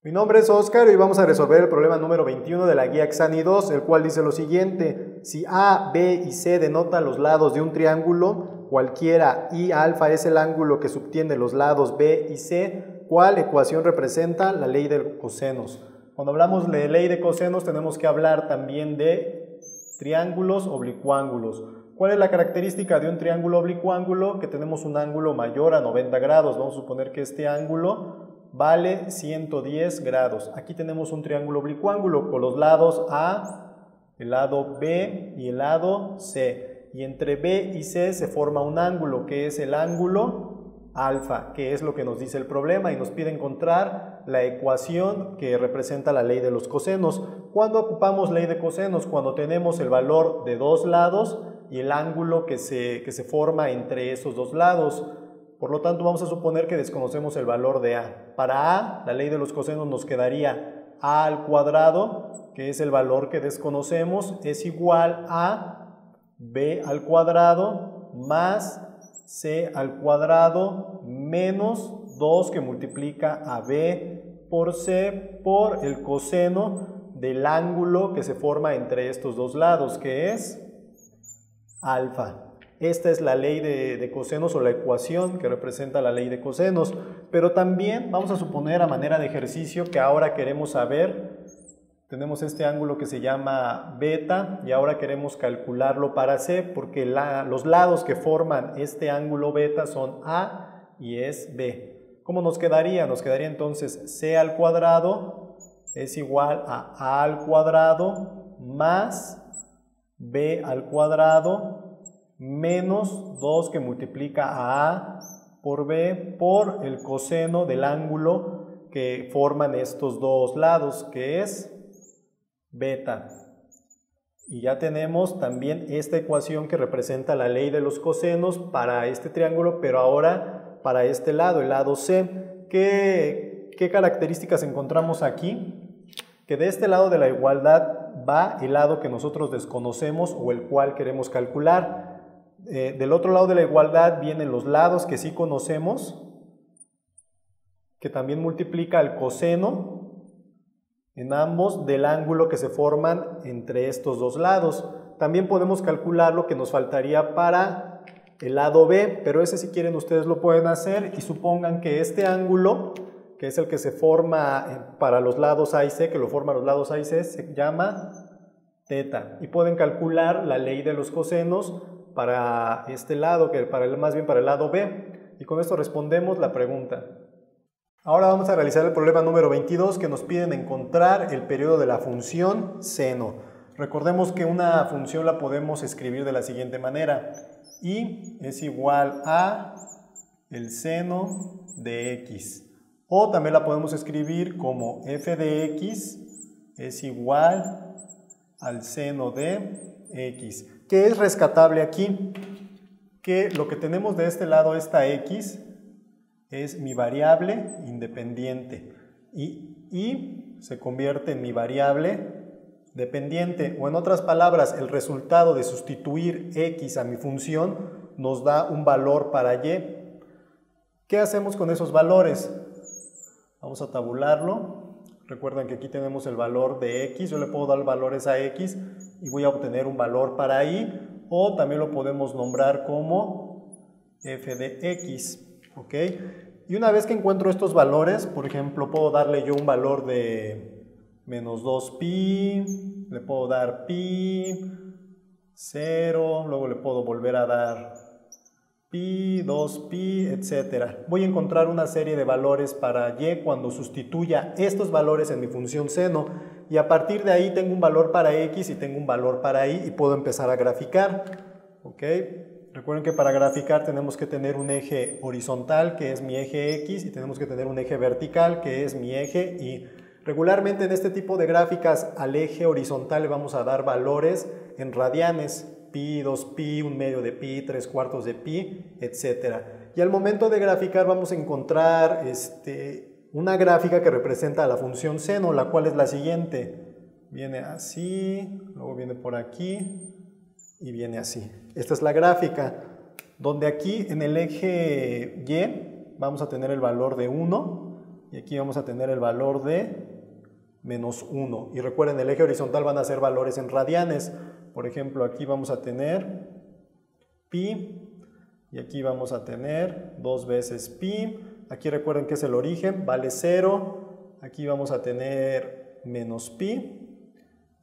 Mi nombre es Oscar y vamos a resolver el problema número 21 de la guía Xani 2, el cual dice lo siguiente: si A, B y C denotan los lados de un triángulo cualquiera y alfa es el ángulo que subtiende los lados B y C, ¿cuál ecuación representa la ley de cosenos? Cuando hablamos de ley de cosenos tenemos que hablar también de triángulos oblicuángulos. ¿Cuál es la característica de un triángulo oblicuángulo? Que tenemos un ángulo mayor a 90 grados. Vamos a suponer que este ángulo vale 110 grados. Aquí tenemos un triángulo oblicuángulo con los lados A, el lado B y el lado C. Y entre B y C se forma un ángulo que es el ángulo alfa, que es lo que nos dice el problema, y nos pide encontrar la ecuación que representa la ley de los cosenos. ¿Cuándo ocupamos ley de cosenos? Cuando tenemos el valor de dos lados y el ángulo que se forma entre esos dos lados. Por lo tanto, vamos a suponer que desconocemos el valor de A. Para A, la ley de los cosenos nos quedaría A al cuadrado, que es el valor que desconocemos, es igual a B al cuadrado más C al cuadrado menos 2 que multiplica a B por C por el coseno del ángulo que se forma entre estos dos lados, que es alfa. Esta es la ley de cosenos o la ecuación que representa la ley de cosenos. Pero también vamos a suponer a manera de ejercicio que ahora queremos saber, tenemos este ángulo que se llama beta y ahora queremos calcularlo para C porque los lados que forman este ángulo beta son A y es B. ¿Cómo nos quedaría? Nos quedaría entonces C al cuadrado es igual a al cuadrado más B al cuadrado menos 2 que multiplica a por B por el coseno del ángulo que forman estos dos lados, que es beta. Y ya tenemos también esta ecuación que representa la ley de los cosenos para este triángulo, pero ahora para este lado, el lado C. ¿Qué características encontramos aquí? Que de este lado de la igualdad va el lado que nosotros desconocemos o el cual queremos calcular. Del otro lado de la igualdad vienen los lados que sí conocemos, que también multiplica el coseno en ambos del ángulo que se forman entre estos dos lados. También podemos calcular lo que nos faltaría para el lado B, pero ese si quieren ustedes lo pueden hacer y supongan que este ángulo, que es el que se forma para los lados A y C, que lo forman los lados A y C, se llama teta. Y pueden calcular la ley de los cosenos para este lado, más bien para el lado B. Y con esto respondemos la pregunta. Ahora vamos a realizar el problema número 22 que nos piden encontrar el periodo de la función seno. Recordemos que una función la podemos escribir de la siguiente manera. Y es igual a el seno de x. O también la podemos escribir como f de x es igual al seno de x. ¿Qué es rescatable aquí? Que lo que tenemos de este lado, esta x, es mi variable independiente y se convierte en mi variable dependiente, o en otras palabras, el resultado de sustituir x a mi función nos da un valor para y. ¿Qué hacemos con esos valores? Vamos a tabularlo. Recuerden que aquí tenemos el valor de x, yo le puedo dar valores a x y voy a obtener un valor para y, o también lo podemos nombrar como f de x. ¿Ok? Y una vez que encuentro estos valores, por ejemplo, puedo darle yo un valor de menos 2pi, le puedo dar pi, 0, luego le puedo volver a dar pi, 2pi, etc. Voy a encontrar una serie de valores para y cuando sustituya estos valores en mi función seno, y a partir de ahí tengo un valor para x y tengo un valor para y puedo empezar a graficar. ¿Ok? Recuerden que para graficar tenemos que tener un eje horizontal, que es mi eje X, y tenemos que tener un eje vertical, que es mi eje Y. Regularmente en este tipo de gráficas al eje horizontal le vamos a dar valores en radianes, pi, 2pi, 1/2 de pi, 3/4 de pi, etc. Y al momento de graficar vamos a encontrar una gráfica que representa la función seno, la cual es la siguiente. Viene así, luego viene por aquí y viene así. Esta es la gráfica, donde aquí en el eje Y vamos a tener el valor de 1 y aquí vamos a tener el valor de menos 1. Y recuerden, el eje horizontal van a ser valores en radianes. Por ejemplo, aquí vamos a tener pi, y aquí vamos a tener 2 veces pi. Aquí recuerden que es el origen, vale 0. Aquí vamos a tener menos pi,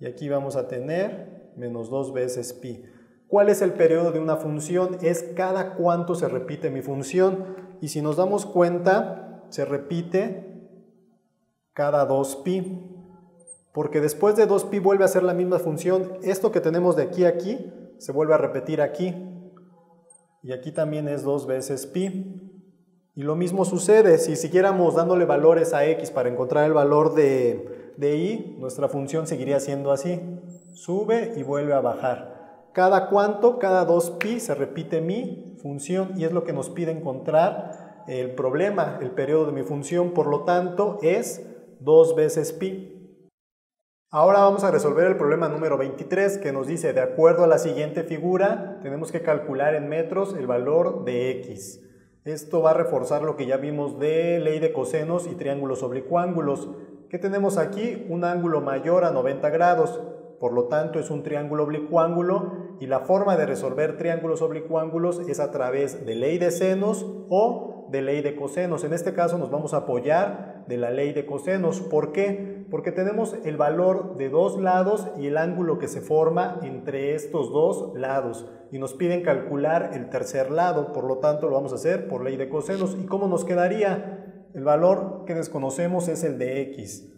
y aquí vamos a tener menos 2 veces pi. ¿Cuál es el periodo de una función? Es cada cuánto se repite mi función. Y si nos damos cuenta, se repite cada 2pi. Porque después de 2pi vuelve a ser la misma función. Esto que tenemos de aquí a aquí, se vuelve a repetir aquí. Y aquí también es 2 veces pi. Y lo mismo sucede, si siguiéramos dándole valores a x para encontrar el valor de y, nuestra función seguiría siendo así. Sube y vuelve a bajar. Cada cuánto, cada 2pi se repite mi función y es lo que nos pide encontrar el problema, el periodo de mi función, por lo tanto es 2 veces pi. Ahora vamos a resolver el problema número 23 que nos dice, de acuerdo a la siguiente figura, tenemos que calcular en metros el valor de x. Esto va a reforzar lo que ya vimos de ley de cosenos y triángulos oblicuángulos. ¿Qué tenemos aquí? Un ángulo mayor a 90 grados. Por lo tanto, es un triángulo oblicuángulo y la forma de resolver triángulos oblicuángulos es a través de ley de senos o de ley de cosenos. En este caso nos vamos a apoyar de la ley de cosenos. ¿Por qué? Porque tenemos el valor de dos lados y el ángulo que se forma entre estos dos lados. Y nos piden calcular el tercer lado, por lo tanto lo vamos a hacer por ley de cosenos. ¿Y cómo nos quedaría? El valor que desconocemos es el de x.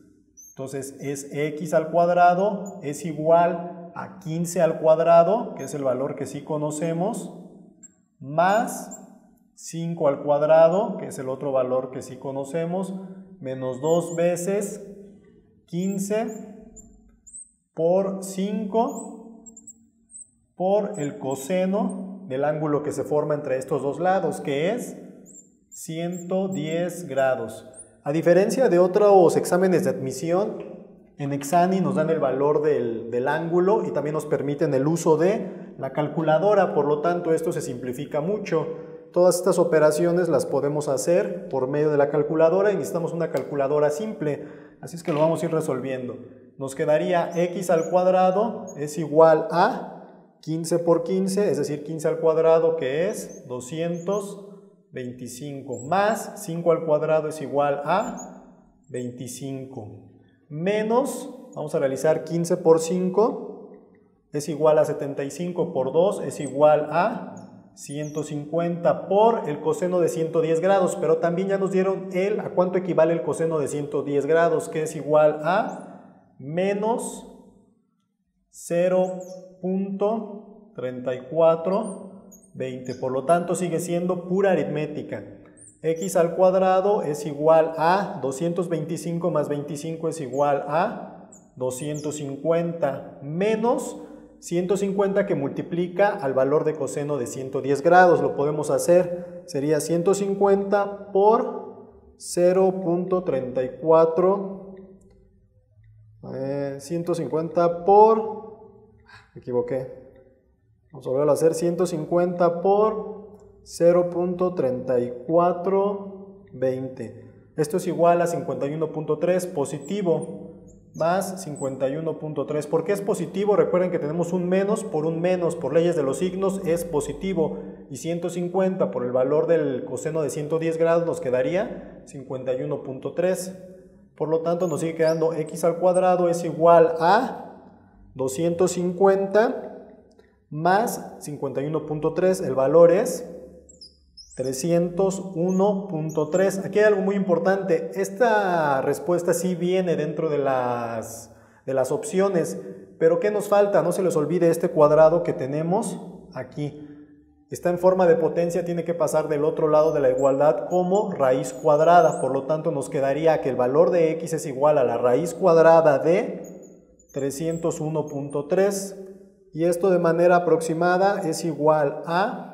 Entonces es x al cuadrado es igual a 15 al cuadrado, que es el valor que sí conocemos, más 5 al cuadrado, que es el otro valor que sí conocemos, menos 2 veces 15 por 5 por el coseno del ángulo que se forma entre estos dos lados, que es 110 grados. A diferencia de otros exámenes de admisión, en Exani nos dan el valor del ángulo y también nos permiten el uso de la calculadora, por lo tanto esto se simplifica mucho. Todas estas operaciones las podemos hacer por medio de la calculadora y necesitamos una calculadora simple, así es que lo vamos a ir resolviendo. Nos quedaría x al cuadrado es igual a 15 por 15, es decir, 15 al cuadrado, que es 225, más 5 al cuadrado es igual a 25, menos, vamos a realizar 15 por 5, es igual a 75, por 2 es igual a 150 por el coseno de 110 grados, pero también ya nos dieron a cuánto equivale el coseno de 110 grados, que es igual a menos 0.3420, por lo tanto sigue siendo pura aritmética. X al cuadrado es igual a 225 más 25 es igual a 250 menos 150 que multiplica al valor de coseno de 110 grados. Lo podemos hacer, sería 150 por 0.34, 150 por, me equivoqué, vamos a volverlo a hacer, 150 por 0.3420. Esto es igual a 51.3 positivo más 51.3. ¿Por qué es positivo? Recuerden que tenemos un menos, por leyes de los signos es positivo, y 150 por el valor del coseno de 110 grados nos quedaría 51.3. Por lo tanto nos sigue quedando x al cuadrado es igual a 250 más 51.3, el valor es 301.3. Aquí hay algo muy importante, esta respuesta sí viene dentro de las opciones, pero ¿qué nos falta? No se les olvide este cuadrado que tenemos aquí. Está en forma de potencia, tiene que pasar del otro lado de la igualdad como raíz cuadrada, por lo tanto nos quedaría que el valor de x es igual a la raíz cuadrada de 301.3, y esto de manera aproximada es igual a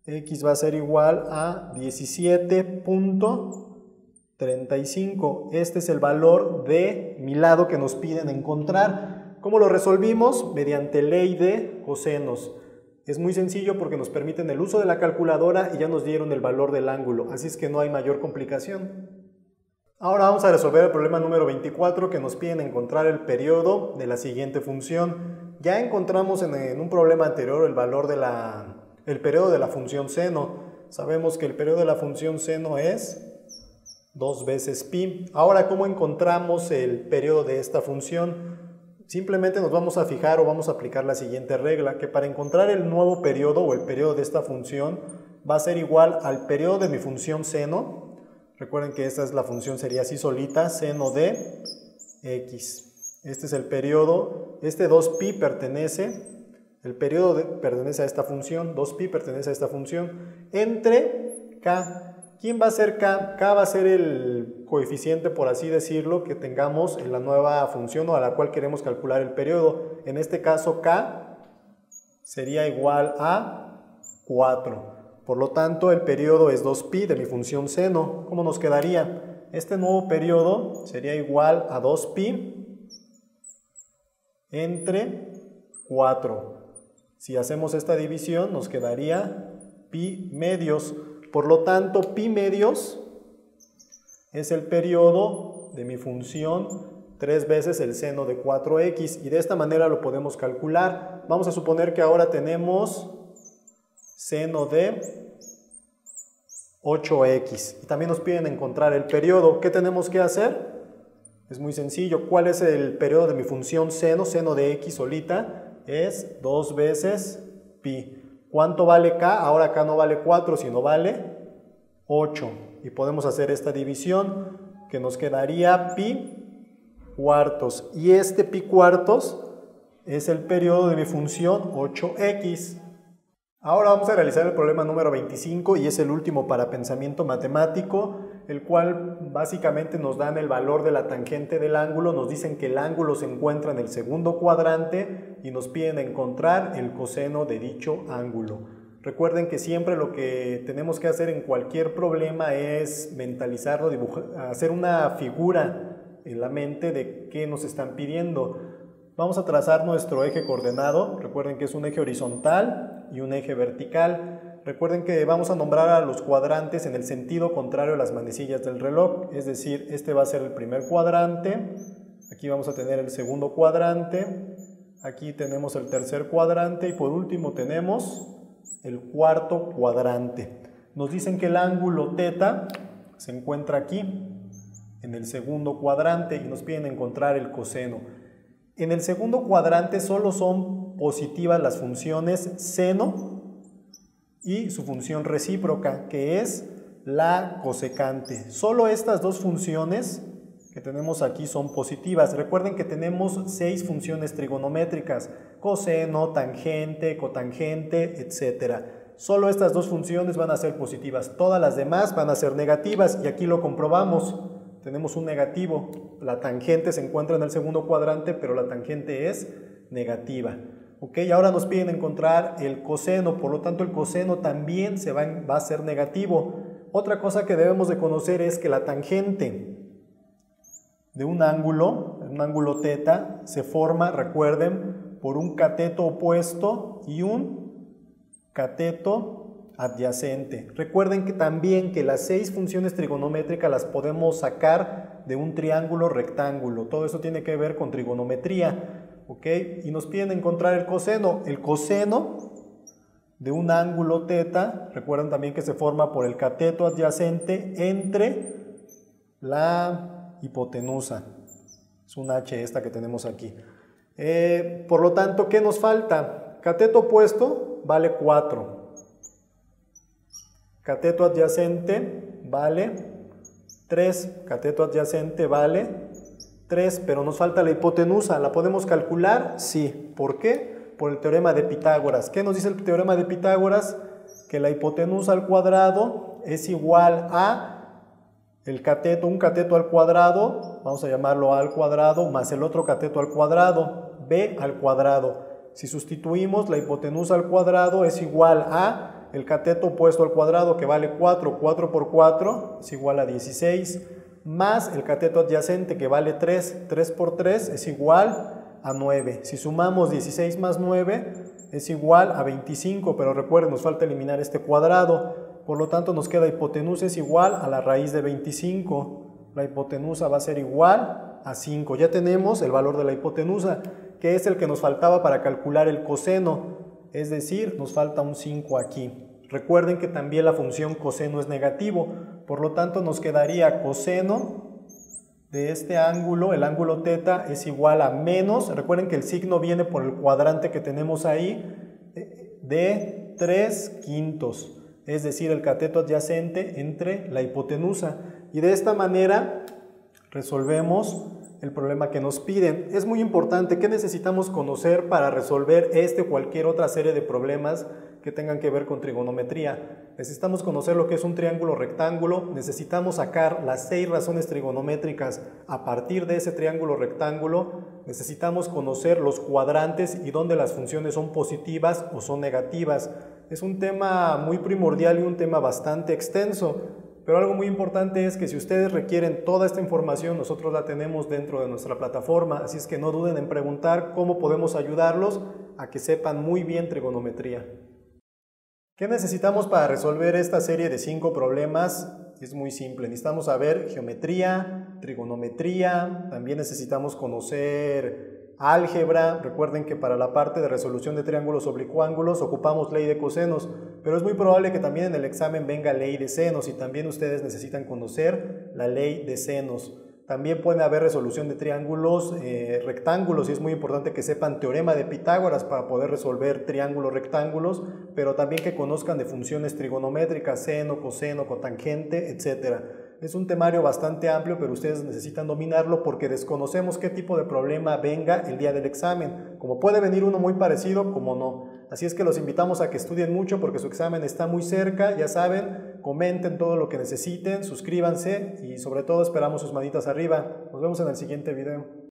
x va a ser igual a 17.35. Este es el valor de mi lado que nos piden encontrar. ¿Cómo lo resolvimos? Mediante ley de cosenos. Es muy sencillo porque nos permiten el uso de la calculadora y ya nos dieron el valor del ángulo, así es que no hay mayor complicación. Ahora vamos a resolver el problema número 24 que nos piden encontrar el periodo de la siguiente función. Ya encontramos en un problema anterior el valor el periodo de la función seno. Sabemos que el periodo de la función seno es 2 veces pi. Ahora, ¿cómo encontramos el periodo de esta función? Simplemente nos vamos a fijar o vamos a aplicar la siguiente regla, que para encontrar el nuevo periodo o el periodo de esta función va a ser igual al periodo de mi función seno. Recuerden que esta es la función, sería así solita, seno de x. Este es el periodo, este 2pi pertenece, el periodo pertenece a esta función, 2pi pertenece a esta función, entre k. ¿Quién va a ser k? K va a ser el coeficiente, por así decirlo, que tengamos en la nueva función o a la cual queremos calcular el periodo. En este caso, k sería igual a 4. Por lo tanto, el periodo es 2pi de mi función seno. ¿Cómo nos quedaría? Este nuevo periodo sería igual a 2pi entre 4. Si hacemos esta división, nos quedaría pi medios. Por lo tanto, pi medios es el periodo de mi función 3 veces el seno de 4x, y de esta manera lo podemos calcular. Vamos a suponer que ahora tenemos seno de 8x y también nos piden encontrar el periodo. ¿Qué tenemos que hacer? Es muy sencillo. ¿Cuál es el periodo de mi función seno? Seno de x solita es 2 veces pi. ¿Cuánto vale k? Ahora k no vale 4, sino vale 8. Y podemos hacer esta división, que nos quedaría pi cuartos. Y este pi cuartos es el periodo de mi función 8x. Ahora vamos a realizar el problema número 25 y es el último para pensamiento matemático, el cual básicamente nos dan el valor de la tangente del ángulo. Nos dicen que el ángulo se encuentra en el segundo cuadrante y nos piden encontrar el coseno de dicho ángulo. Recuerden que siempre lo que tenemos que hacer en cualquier problema es mentalizarlo, hacer una figura en la mente de qué nos están pidiendo. Vamos a trazar nuestro eje coordenado. Recuerden que es un eje horizontal y un eje vertical. Recuerden que vamos a nombrar a los cuadrantes en el sentido contrario a las manecillas del reloj. Es decir, este va a ser el primer cuadrante. Aquí vamos a tener el segundo cuadrante. Aquí tenemos el tercer cuadrante. Y por último tenemos el cuarto cuadrante. Nos dicen que el ángulo θ se encuentra aquí, en el segundo cuadrante, y nos piden encontrar el coseno. En el segundo cuadrante solo son positivas las funciones seno y su función recíproca, que es la cosecante. Solo estas dos funciones que tenemos aquí son positivas. Recuerden que tenemos 6 funciones trigonométricas: coseno, tangente, cotangente, etc. Solo estas dos funciones van a ser positivas. Todas las demás van a ser negativas, y aquí lo comprobamos. Tenemos un negativo. La tangente se encuentra en el segundo cuadrante, pero la tangente es negativa. ¿Ok? Ahora nos piden encontrar el coseno, por lo tanto el coseno también va a ser negativo. Otra cosa que debemos de conocer es que la tangente de un ángulo θ, se forma, recuerden, por un cateto opuesto y un cateto adyacente. Recuerden que también que las 6 funciones trigonométricas las podemos sacar de un triángulo rectángulo. Todo eso tiene que ver con trigonometría. ¿Ok? Y nos piden encontrar el coseno. El coseno de un ángulo θ, recuerden también que se forma por el cateto adyacente entre la hipotenusa. Es un h esta que tenemos aquí. Por lo tanto, ¿qué nos falta? Cateto opuesto vale 4. Cateto adyacente vale 3. Cateto adyacente vale 3, pero nos falta la hipotenusa. ¿La podemos calcular? Sí. ¿Por qué? Por el teorema de Pitágoras. ¿Qué nos dice el teorema de Pitágoras? Que la hipotenusa al cuadrado es igual a un cateto al cuadrado, vamos a llamarlo a al cuadrado, más el otro cateto al cuadrado, b al cuadrado. Si sustituimos, la hipotenusa al cuadrado es igual a el cateto opuesto al cuadrado, que vale 4, 4 por 4 es igual a 16, más el cateto adyacente, que vale 3, 3 por 3 es igual a 9. Si sumamos 16 más 9 es igual a 25, pero recuerden, nos falta eliminar este cuadrado. Por lo tanto, nos queda hipotenusa es igual a la raíz de 25. la hipotenusa va a ser igual a 5. Ya tenemos el valor de la hipotenusa, que es el que nos faltaba para calcular el coseno, es decir, nos falta un 5 aquí. Recuerden que también la función coseno es negativo, por lo tanto nos quedaría coseno de este ángulo, el ángulo teta, es igual a menos, recuerden que el signo viene por el cuadrante que tenemos ahí, de 3/5, es decir, el cateto adyacente entre la hipotenusa. Y de esta manera resolvemos el problema que nos piden. Es muy importante. ¿Qué necesitamos conocer para resolver este o cualquier otra serie de problemas que tengan que ver con trigonometría? Necesitamos conocer lo que es un triángulo rectángulo, necesitamos sacar las 6 razones trigonométricas a partir de ese triángulo rectángulo, necesitamos conocer los cuadrantes y dónde las funciones son positivas o son negativas. Es un tema muy primordial y un tema bastante extenso, pero algo muy importante es que si ustedes requieren toda esta información, nosotros la tenemos dentro de nuestra plataforma, así es que no duden en preguntar cómo podemos ayudarlos a que sepan muy bien trigonometría. ¿Qué necesitamos para resolver esta serie de 5 problemas? Es muy simple, necesitamos saber geometría, trigonometría, también necesitamos conocer álgebra. Recuerden que para la parte de resolución de triángulos oblicuángulos ocupamos ley de cosenos, pero es muy probable que también en el examen venga ley de senos y también ustedes necesitan conocer la ley de senos. También puede haber resolución de triángulos rectángulos y es muy importante que sepan teorema de Pitágoras para poder resolver triángulos rectángulos, pero también que conozcan de funciones trigonométricas, seno, coseno, cotangente, etc. Es un temario bastante amplio, pero ustedes necesitan dominarlo porque desconocemos qué tipo de problema venga el día del examen. Como puede venir uno muy parecido, como no. Así es que los invitamos a que estudien mucho porque su examen está muy cerca, ya saben, comenten todo lo que necesiten, suscríbanse y sobre todo esperamos sus manitas arriba. Nos vemos en el siguiente video.